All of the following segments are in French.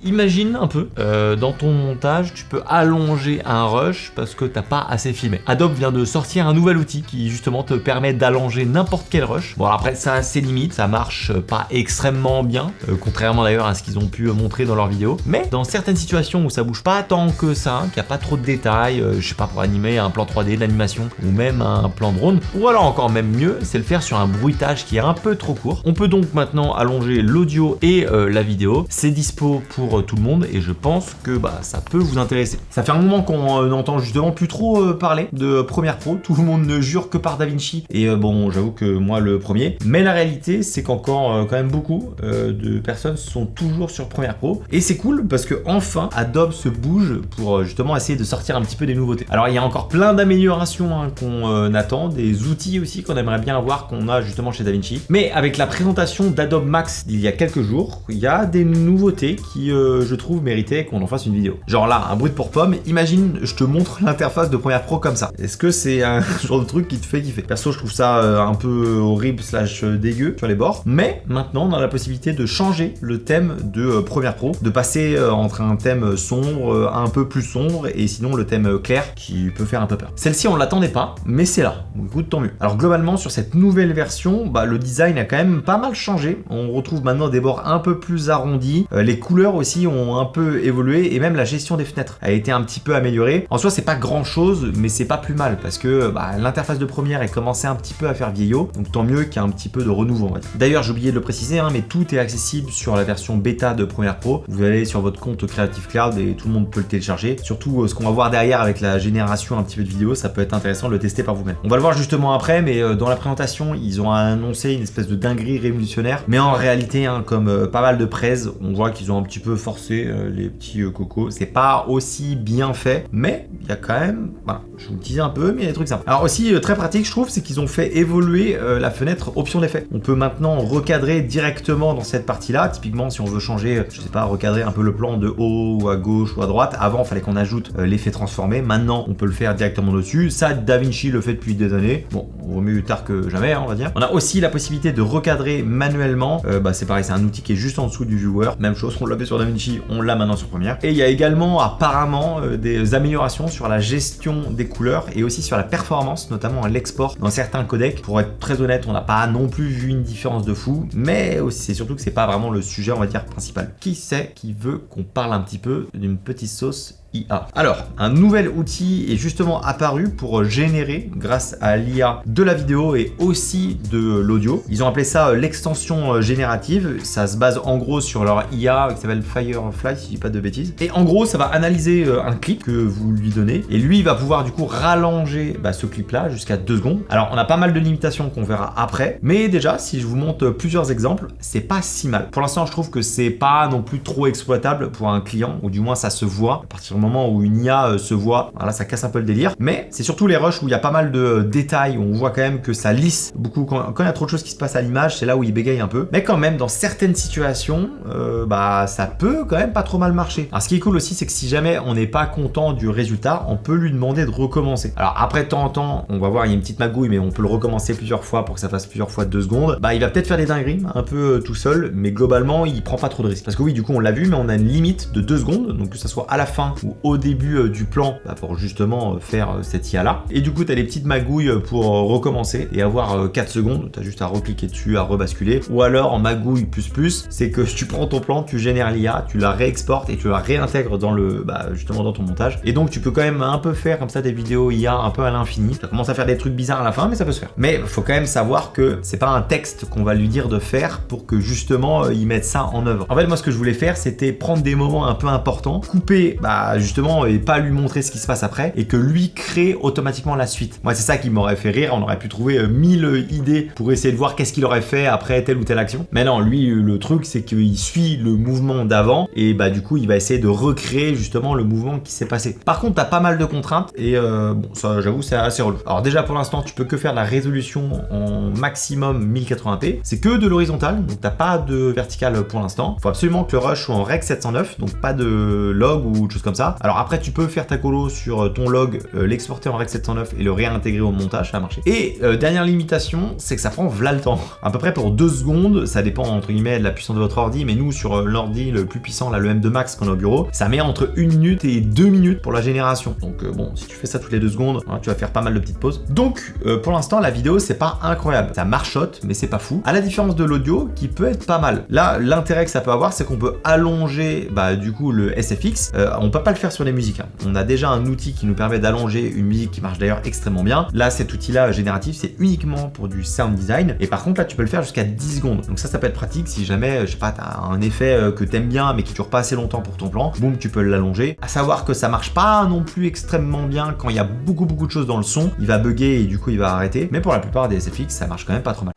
Imagine un peu, dans ton montage, tu peux allonger un rush parce que t'as pas assez filmé. Adobe vient de sortir un nouvel outil qui justement te permet d'allonger n'importe quel rush. Bon, après ça a ses limites, ça marche pas extrêmement bien, contrairement d'ailleurs à ce qu'ils ont pu montrer dans leurs vidéos. Mais dans certaines situations où ça bouge pas tant que ça, qu'il n'y a pas trop de détails, je sais pas, pour animer un plan 3D, de l'animation ou même un plan drone, ou alors encore même mieux, c'est le faire sur un bruitage qui est un peu trop court. On peut donc maintenant allonger l'audio et la vidéo. C'est dispo pour tout le monde et je pense que ça peut vous intéresser. Ça fait un moment qu'on n'entend justement plus trop parler de Premiere Pro. Tout le monde ne jure que par DaVinci et bon, j'avoue que moi le premier. Mais la réalité, c'est qu'encore quand même beaucoup de personnes sont toujours sur Premiere Pro et c'est cool parce que enfin Adobe se bouge pour justement essayer de sortir un petit peu des nouveautés. Alors il y a encore plein d'améliorations qu'on attend, des outils aussi qu'on aimerait bien avoir qu'on a justement chez DaVinci. Mais avec la présentation d'Adobe Max d'il y a quelques jours, il y a des nouveautés qui je trouve méritaient qu'on en fasse une vidéo. Genre là, un bruit pour pomme, imagine je te montre l'interface de Premiere Pro comme ça. Est-ce que c'est un genre de truc qui te fait kiffer? Perso, je trouve ça un peu horrible / dégueu sur les bords, mais maintenant on a la possibilité de changer le thème de Premiere Pro, de passer entre un thème sombre, un peu plus sombre et sinon le thème clair qui peut faire un peu peur. Celle-ci on l'attendait pas, mais c'est là, donc écoute, tant mieux. Alors globalement sur cette nouvelle version, le design a quand même pas mal changé. On retrouve maintenant des bords un peu plus arrondis, les couleurs aussi ont un peu évolué et même la gestion des fenêtres a été un petit peu améliorée. En soi c'est pas grand chose, mais c'est pas plus mal parce que l'interface de Premiere est commencé un petit peu à faire vieillot, donc tant mieux qu'il y ait un petit peu de renouveau. D'ailleurs j'ai oublié de le préciser, mais tout est accessible sur la version bêta de Premiere Pro. Vous allez sur votre compte Creative Cloud et tout le monde peut le télécharger. Surtout ce qu'on va voir derrière avec la génération un petit peu de vidéos, ça peut être intéressant de le tester par vous-même. On va le voir justement après, mais dans la présentation ils ont annoncé une espèce de dinguerie révolutionnaire, mais en réalité comme pas mal de presse, on voit qu'ils ont un petit peu forcé les petits cocos. C'est pas aussi bien fait, mais il y a quand même, je vous le disais un peu, mais il y a des trucs sympas. Alors aussi très pratique je trouve, c'est qu'ils ont fait évoluer la fenêtre option d'effet. On peut maintenant recadrer directement dans cette partie là. Typiquement si on veut changer, je sais pas, recadrer un peu le plan de haut ou à gauche ou à droite, avant il fallait qu'on ajoute l'effet transformé, maintenant on peut le faire directement dessus. Ça DaVinci le fait depuis des années, bon vaut mieux tard que jamais on va dire. On a aussi la possibilité de recadrer manuellement, c'est pareil, c'est un outil qui est juste en dessous du viewer, même chose, on l'avait sur DaVinci, on l'a maintenant sur Premiere. Et il y a également apparemment des améliorations sur la gestion des couleurs et aussi sur la performance, notamment à l'export dans certains codecs. Pour être très honnête, on n'a pas non plus vu une différence de fou, mais aussi c'est surtout que c'est pas vraiment le sujet on va dire principal. Qui c'est qui veut qu'on parle un petit peu d'une petite sauce IA? Alors, un nouvel outil est justement apparu pour générer, grâce à l'IA, de la vidéo et aussi de l'audio. Ils ont appelé ça l'extension générative. Ça se base en gros sur leur IA qui s'appelle Firefly, si je dis pas de bêtises. Et en gros, ça va analyser un clip que vous lui donnez et lui, il va pouvoir du coup rallonger ce clip-là jusqu'à 2 secondes. Alors, on a pas mal de limitations qu'on verra après, mais déjà, si je vous montre plusieurs exemples, c'est pas si mal. Pour l'instant, je trouve que c'est pas non plus trop exploitable pour un client, ou du moins ça se voit à partir du moment où une IA se voit. Là ça casse un peu le délire, mais c'est surtout les rushs où il y a pas mal de détails, où on voit quand même que ça lisse beaucoup. Quand il y a trop de choses qui se passent à l'image, c'est là où il bégaye un peu, mais quand même dans certaines situations ça peut quand même pas trop mal marcher. Alors ce qui est cool aussi, c'est que si jamais on n'est pas content du résultat, on peut lui demander de recommencer. Alors après de temps en temps, on va voir, il y a une petite magouille, mais on peut le recommencer plusieurs fois pour que ça fasse plusieurs fois 2 secondes. Il va peut-être faire des dingueries un peu tout seul, mais globalement il prend pas trop de risques, parce que oui, du coup on l'a vu, mais on a une limite de 2 secondes, donc que ça soit à la fin ou au début du plan, pour justement faire cette IA là. Et du coup tu as des petites magouilles pour recommencer et avoir 4 secondes. Tu as juste à recliquer dessus, à rebasculer. Ou alors en magouille plus, c'est que tu prends ton plan, tu génères l'IA, tu la réexportes et tu la réintègres dans le justement dans ton montage. Et donc tu peux quand même un peu faire comme ça des vidéos IA un peu à l'infini. Ça commence à faire des trucs bizarres à la fin, mais ça peut se faire. Mais faut quand même savoir que c'est pas un texte qu'on va lui dire de faire pour que justement il mette ça en œuvre. En fait, moi ce que je voulais faire, c'était prendre des moments un peu importants, couper justement et pas lui montrer ce qui se passe après, et que lui crée automatiquement la suite. Moi c'est ça qui m'aurait fait rire. On aurait pu trouver 1000 idées pour essayer de voir qu'est-ce qu'il aurait fait après telle ou telle action. Mais non, lui le truc c'est qu'il suit le mouvement d'avant et du coup il va essayer de recréer justement le mouvement qui s'est passé. Par contre t'as pas mal de contraintes et ça j'avoue c'est assez relou. Alors déjà pour l'instant tu peux que faire de la résolution en maximum 1080p, c'est que de l'horizontale, donc t'as pas de vertical pour l'instant. Faut absolument que le rush soit en rec 709, donc pas de log ou de choses comme ça. ça. Alors après, tu peux faire ta colo sur ton log, l'exporter en Rec 709 et le réintégrer au montage, ça va marcher. Et dernière limitation, c'est que ça prend v'là le temps. À peu près pour 2 secondes, ça dépend entre guillemets de la puissance de votre ordi, mais nous sur l'ordi le plus puissant, là, le M2 Max qu'on a au bureau, ça met entre 1 minute et 2 minutes pour la génération. Donc bon, si tu fais ça toutes les 2 secondes, hein, tu vas faire pas mal de petites pauses. Donc pour l'instant, la vidéo, c'est pas incroyable. Ça marchote, mais c'est pas fou. À la différence de l'audio, qui peut être pas mal. Là, l'intérêt que ça peut avoir, c'est qu'on peut allonger, du coup, le SFX. On peut pas le faire sur les musiques. Hein. On a déjà un outil qui nous permet d'allonger une musique qui marche d'ailleurs extrêmement bien. Là, cet outil-là génératif, c'est uniquement pour du sound design. Et par contre, là, tu peux le faire jusqu'à 10 secondes. Donc ça peut être pratique si jamais, je sais pas, t'as un effet que t'aimes bien, mais qui dure pas assez longtemps pour ton plan. Boum, tu peux l'allonger. À savoir que ça marche pas non plus extrêmement bien quand il y a beaucoup de choses dans le son. Il va bugger et du coup, il va arrêter. Mais pour la plupart des SFX, ça marche quand même pas trop mal.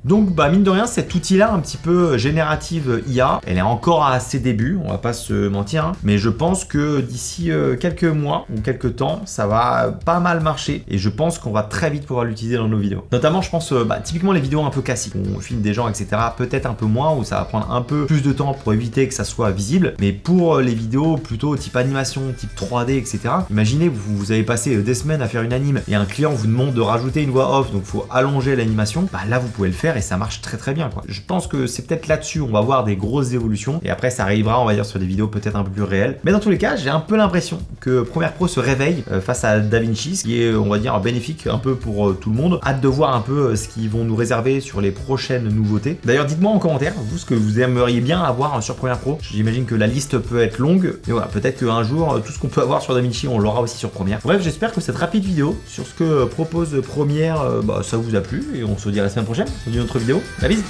Donc mine de rien, cet outil-là, un petit peu générative IA, elle est encore à ses débuts, on va pas se mentir, hein, mais je pense que d'ici quelques mois ou quelques temps, ça va pas mal marcher et je pense qu'on va très vite pouvoir l'utiliser dans nos vidéos. Notamment, je pense, typiquement les vidéos un peu classiques, où on filme des gens, etc. Peut-être un peu moins, où ça va prendre un peu plus de temps pour éviter que ça soit visible, mais pour les vidéos plutôt type animation, type 3D, etc. Imaginez, vous avez passé des semaines à faire une anime et un client vous demande de rajouter une voix off, donc faut allonger l'animation, là vous pouvez le faire et ça marche très bien quoi. Je pense que c'est peut-être là-dessus on va voir des grosses évolutions et après ça arrivera on va dire sur des vidéos peut-être un peu plus réelles. Mais dans tous les cas j'ai un peu l'impression que Premiere Pro se réveille face à DaVinci, ce qui est on va dire bénéfique un peu pour tout le monde. Hâte de voir un peu ce qu'ils vont nous réserver sur les prochaines nouveautés. D'ailleurs dites-moi en commentaire vous ce que vous aimeriez bien avoir sur Premiere Pro. J'imagine que la liste peut être longue mais voilà peut-être qu'un jour tout ce qu'on peut avoir sur DaVinci on l'aura aussi sur Premiere. Bref j'espère que cette rapide vidéo sur ce que propose Premiere ça vous a plu et on se dit à la semaine prochaine dans une autre vidéo. La bise.